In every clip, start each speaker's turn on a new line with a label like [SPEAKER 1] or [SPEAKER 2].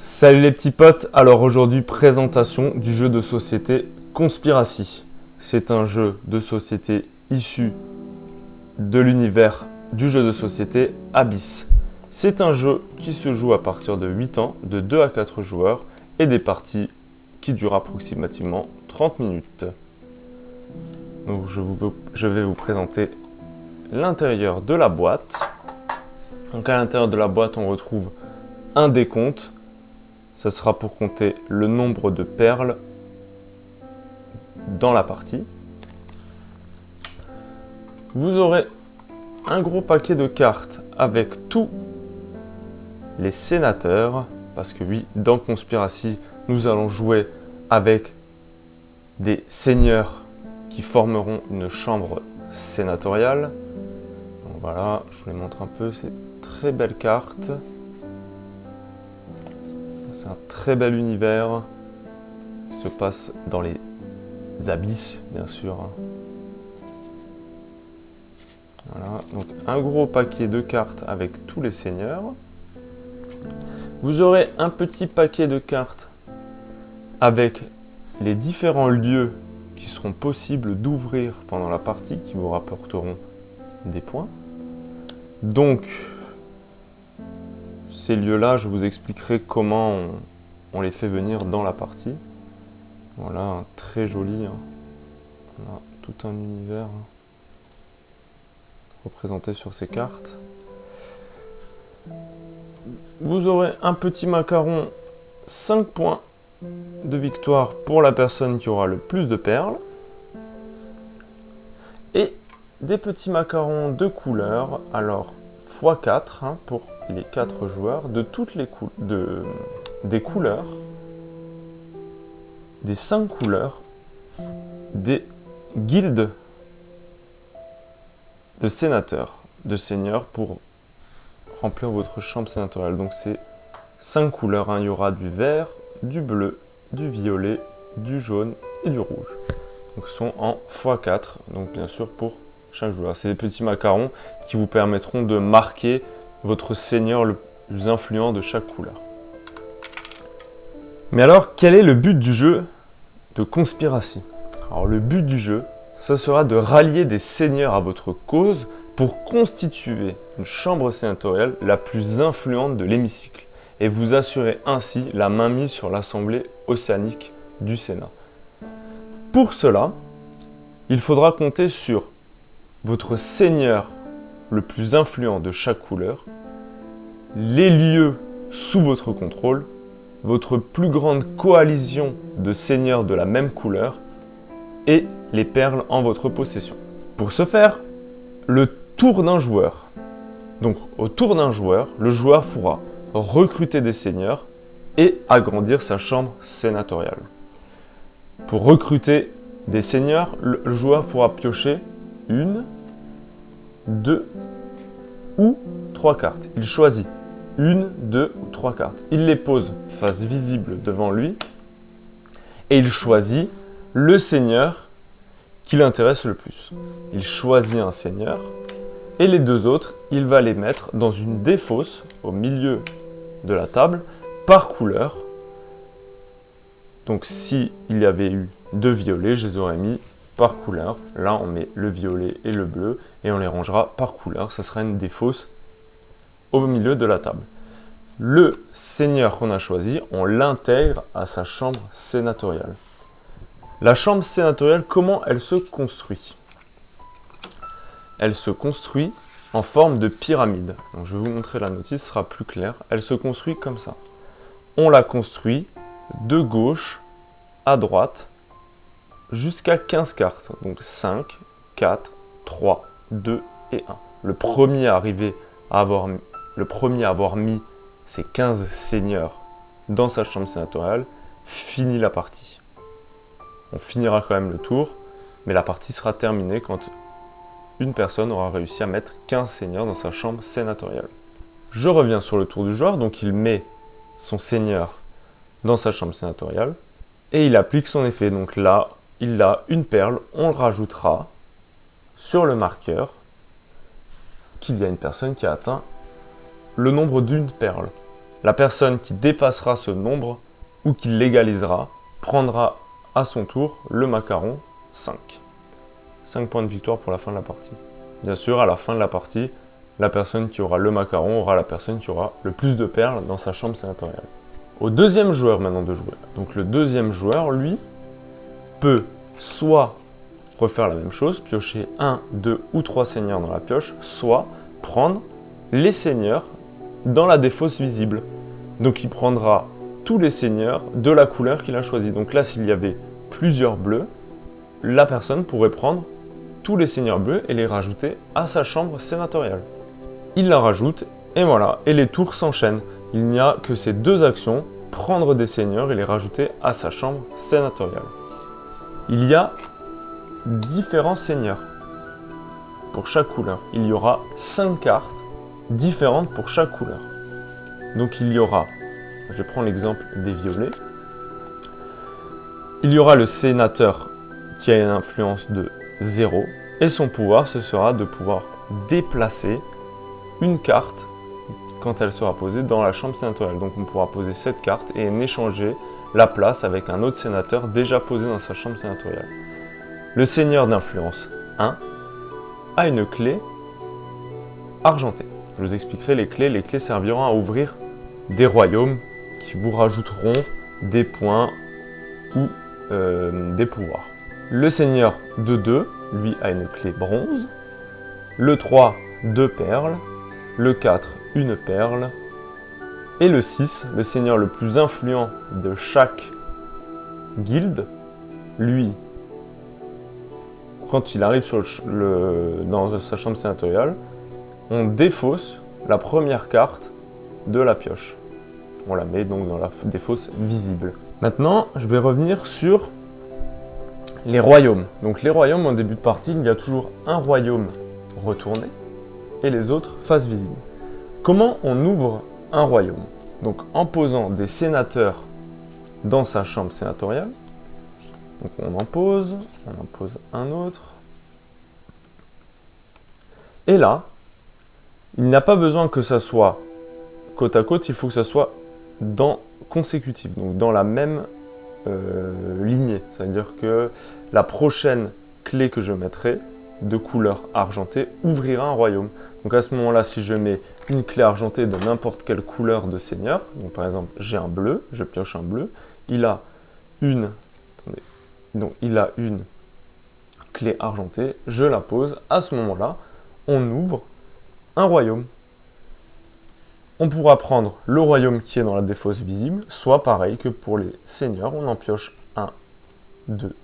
[SPEAKER 1] Salut les petits potes, alors aujourd'hui présentation du jeu de société Conspiracy. C'est un jeu de société issu de l'univers du jeu de société Abyss. C'est un jeu qui se joue à partir de 8 ans, de 2 à 4 joueurs et des parties qui durent approximativement 30 minutes. Donc je vais vous présenter l'intérieur de la boîte. Donc à l'intérieur de la boîte on retrouve un décompte. Ça sera pour compter le nombre de perles dans la partie. Vous aurez un gros paquet de cartes avec tous les sénateurs. Parce que oui, dans Conspiracy, nous allons jouer avec des seigneurs qui formeront une chambre sénatoriale. Donc voilà, je vous les montre un peu, c'est très belle carte. C'est un très bel univers qui se passe dans les abysses, bien sûr. Voilà, donc un gros paquet de cartes avec tous les seigneurs. Vous aurez un petit paquet de cartes avec les différents lieux qui seront possibles d'ouvrir pendant la partie, qui vous rapporteront des points. Donc, ces lieux-là, je vous expliquerai comment on les fait venir dans la partie. Voilà, très joli. On a tout un univers représenté sur ces cartes. Vous aurez un petit macaron, 5 points de victoire pour la personne qui aura le plus de perles. Et des petits macarons de couleurs, alors x4 pour les 4 joueurs, de toutes les des couleurs, des 5 couleurs, des guildes de sénateurs, de seigneurs pour remplir votre chambre sénatoriale. Donc c'est 5 couleurs, il y aura du vert, du bleu, du violet, du jaune et du rouge. Donc ils sont en x4, donc bien sûr pour chaque joueur. C'est des petits macarons qui vous permettront de marquer votre seigneur le plus influent de chaque couleur. Mais alors, quel est le but du jeu de Conspiracy? Alors le but du jeu, ça sera de rallier des seigneurs à votre cause pour constituer une chambre sénatoriale la plus influente de l'hémicycle et vous assurer ainsi la mainmise sur l'Assemblée océanique du Sénat. Pour cela, il faudra compter sur votre seigneur le plus influent de chaque couleur, les lieux sous votre contrôle, votre plus grande coalition de seigneurs de la même couleur et les perles en votre possession. Pour ce faire, le tour d'un joueur. Donc au tour d'un joueur, le joueur pourra recruter des seigneurs et agrandir sa chambre sénatoriale. Pour recruter des seigneurs, le joueur pourra piocher 1, 2 ou 3 cartes. Il choisit 1, 2 ou 3 cartes. Il les pose face visible devant lui et il choisit le seigneur qui l'intéresse le plus. Il choisit un seigneur et les deux autres, il va les mettre dans une défausse au milieu de la table par couleur. Donc si il y avait eu 2 violets, je les aurais mis par couleur. Là, on met le violet et le bleu et on les rangera par couleur. Ça sera une défausse au milieu de la table. Le seigneur qu'on a choisi, on l'intègre à sa chambre sénatoriale. La chambre sénatoriale, comment elle se construit? Elle se construit en forme de pyramide. Donc, je vais vous montrer la notice, ce sera plus clair. Elle se construit comme ça. On la construit de gauche à droite jusqu'à 15 cartes. Donc 5, 4, 3, 2 et 1. Le premier à avoir mis ces 15 seigneurs dans sa chambre sénatoriale finit la partie. On finira quand même le tour, mais la partie sera terminée quand une personne aura réussi à mettre 15 seigneurs dans sa chambre sénatoriale. Je reviens sur le tour du joueur, donc il met son seigneur dans sa chambre sénatoriale et il applique son effet. Donc là, il a une perle, on le rajoutera sur le marqueur qu'il y a une personne qui a atteint le nombre d'une perle. La personne qui dépassera ce nombre ou qui l'égalisera prendra à son tour le macaron 5. 5 points de victoire pour la fin de la partie. Bien sûr, à la fin de la partie, la personne qui aura le macaron aura la personne qui aura le plus de perles dans sa chambre sénatoriale. Au deuxième joueur maintenant de jouer. Donc le deuxième joueur, lui, peut soit refaire la même chose, piocher 1, 2 ou 3 seigneurs dans la pioche, soit prendre les seigneurs dans la défausse visible. Donc il prendra tous les seigneurs de la couleur qu'il a choisie. Donc là, s'il y avait plusieurs bleus, la personne pourrait prendre tous les seigneurs bleus et les rajouter à sa chambre sénatoriale. Il la rajoute, et voilà, et les tours s'enchaînent. Il n'y a que ces deux actions, prendre des seigneurs et les rajouter à sa chambre sénatoriale. Il y a différents seigneurs pour chaque couleur. Il y aura 5 cartes différentes pour chaque couleur. Donc il y aura, je vais prendre l'exemple des violets, il y aura le sénateur qui a une influence de 0, et son pouvoir, ce sera de pouvoir déplacer une carte quand elle sera posée dans la chambre sénatoriale. Donc on pourra poser cette carte et en échanger la place avec un autre sénateur déjà posé dans sa chambre sénatoriale. Le seigneur d'influence 1 a une clé argentée. Je vous expliquerai les clés. Les clés serviront à ouvrir des royaumes qui vous rajouteront des points ou des pouvoirs. Le seigneur de 2, lui, a une clé bronze. Le 3, 2 perles. Le 4, une perle. Et le 6, le seigneur le plus influent de chaque guilde, lui, quand il arrive dans sa chambre sénatoriale, on défausse la première carte de la pioche. On la met donc dans la défausse visible. Maintenant, je vais revenir sur les royaumes. Donc les royaumes, en début de partie, il y a toujours un royaume retourné et les autres face visible. Comment on ouvre un royaume? Donc en posant des sénateurs dans sa chambre sénatoriale. Donc on en pose un autre. Et là, il n'y a pas besoin que ça soit côte à côte, il faut que ça soit consécutif, donc dans la même lignée. C'est-à-dire que la prochaine clé que je mettrai, de couleur argentée, ouvrira un royaume. Donc à ce moment-là, si je mets une clé argentée de n'importe quelle couleur de seigneur, donc par exemple j'ai un bleu, je pioche un bleu, il a une clé argentée, je la pose, à ce moment-là, on ouvre un royaume. On pourra prendre le royaume qui est dans la défausse visible, soit pareil que pour les seigneurs, on en pioche 1, 2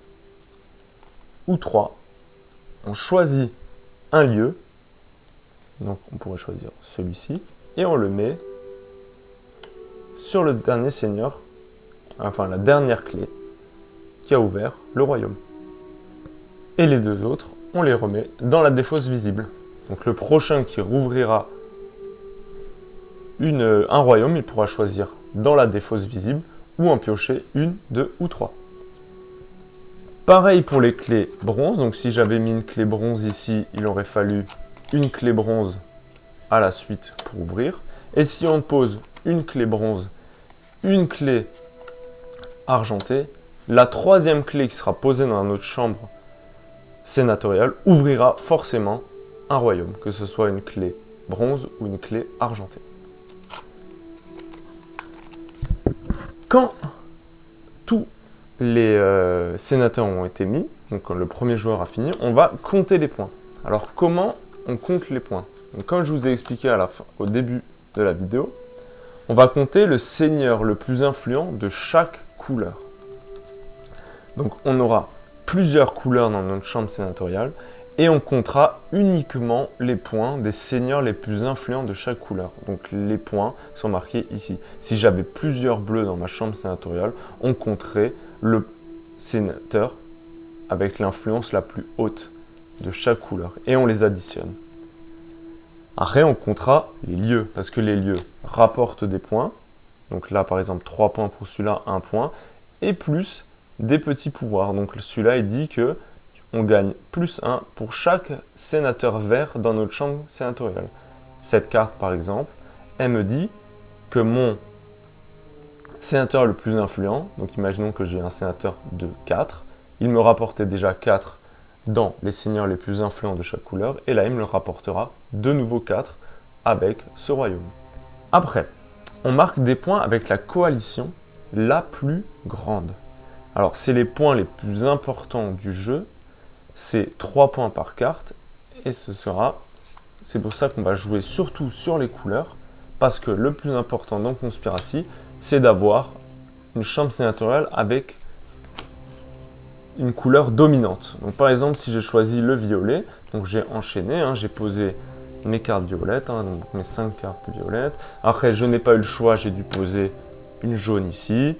[SPEAKER 1] ou 3. On choisit un lieu, donc on pourrait choisir celui-ci, et on le met sur le dernier seigneur, enfin la dernière clé qui a ouvert le royaume. Et les deux autres, on les remet dans la défausse visible. Donc le prochain qui rouvrira un royaume, il pourra choisir dans la défausse visible ou en piocher 1, 2 ou 3. Pareil pour les clés bronze, donc si j'avais mis une clé bronze ici, il aurait fallu une clé bronze à la suite pour ouvrir. Et si on pose une clé bronze, une clé argentée, la troisième clé qui sera posée dans notre chambre sénatoriale ouvrira forcément un royaume, que ce soit une clé bronze ou une clé argentée. Quand tous les sénateurs ont été mis, donc quand le premier joueur a fini, on va compter les points. Alors comment on compte les points? Donc, comme je vous ai expliqué au début de la vidéo, on va compter le seigneur le plus influent de chaque couleur. Donc on aura plusieurs couleurs dans notre chambre sénatoriale et on comptera uniquement les points des seigneurs les plus influents de chaque couleur. Donc les points sont marqués ici. Si j'avais plusieurs bleus dans ma chambre sénatoriale, on compterait le sénateur avec l'influence la plus haute de chaque couleur et on les additionne. Après, on comptera les lieux parce que les lieux rapportent des points. Donc là, par exemple, 3 points pour celui-là, 1 point et plus des petits pouvoirs. Donc celui-là, il dit que on gagne plus 1 pour chaque sénateur vert dans notre chambre sénatoriale. Cette carte, par exemple, elle me dit que mon sénateur le plus influent, donc imaginons que j'ai un sénateur de 4, il me rapportait déjà 4 dans les seigneurs les plus influents de chaque couleur, et là il me rapportera de nouveau 4 avec ce royaume. Après, on marque des points avec la coalition la plus grande. Alors c'est les points les plus importants du jeu, c'est 3 points par carte, et c'est pour ça qu'on va jouer surtout sur les couleurs, parce que le plus important dans Conspiracy, c'est d'avoir une chambre sénatoriale avec une couleur dominante. Donc par exemple, si j'ai choisi le violet, donc j'ai enchaîné, j'ai posé mes cartes violettes, donc mes 5 cartes violettes. Après, je n'ai pas eu le choix, j'ai dû poser une jaune ici.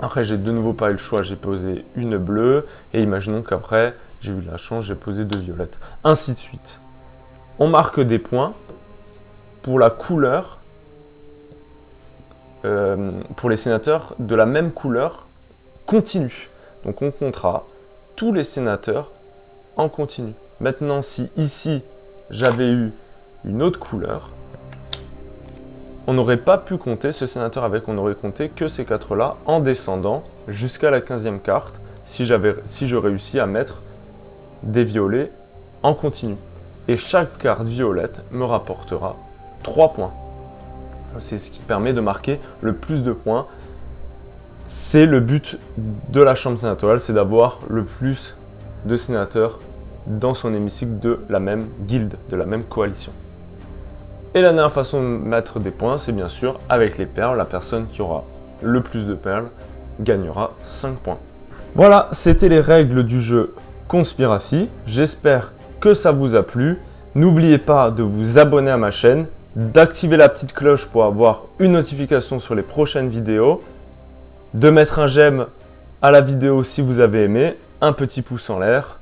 [SPEAKER 1] Après, j'ai de nouveau pas eu le choix, j'ai posé une bleue. Et imaginons qu'après, j'ai eu la chance, j'ai posé 2 violettes. Ainsi de suite. On marque des points pour la couleur, pour les sénateurs de la même couleur continue. Donc on comptera tous les sénateurs en continu. Maintenant, si ici, j'avais eu une autre couleur, on n'aurait pas pu compter ce sénateur avec, on aurait compté que ces 4-là en descendant jusqu'à la 15e carte si je réussis à mettre des violets en continu. Et chaque carte violette me rapportera 3 points. C'est ce qui permet de marquer le plus de points. C'est le but de la chambre sénatoriale, c'est d'avoir le plus de sénateurs dans son hémicycle de la même guilde, de la même coalition. Et la dernière façon de mettre des points, c'est bien sûr avec les perles. La personne qui aura le plus de perles gagnera 5 points. Voilà, c'était les règles du jeu Conspiracy. J'espère que ça vous a plu. N'oubliez pas de vous abonner à ma chaîne, d'activer la petite cloche pour avoir une notification sur les prochaines vidéos, de mettre un j'aime à la vidéo si vous avez aimé, un petit pouce en l'air.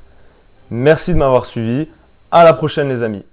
[SPEAKER 1] Merci de m'avoir suivi. À la prochaine les amis.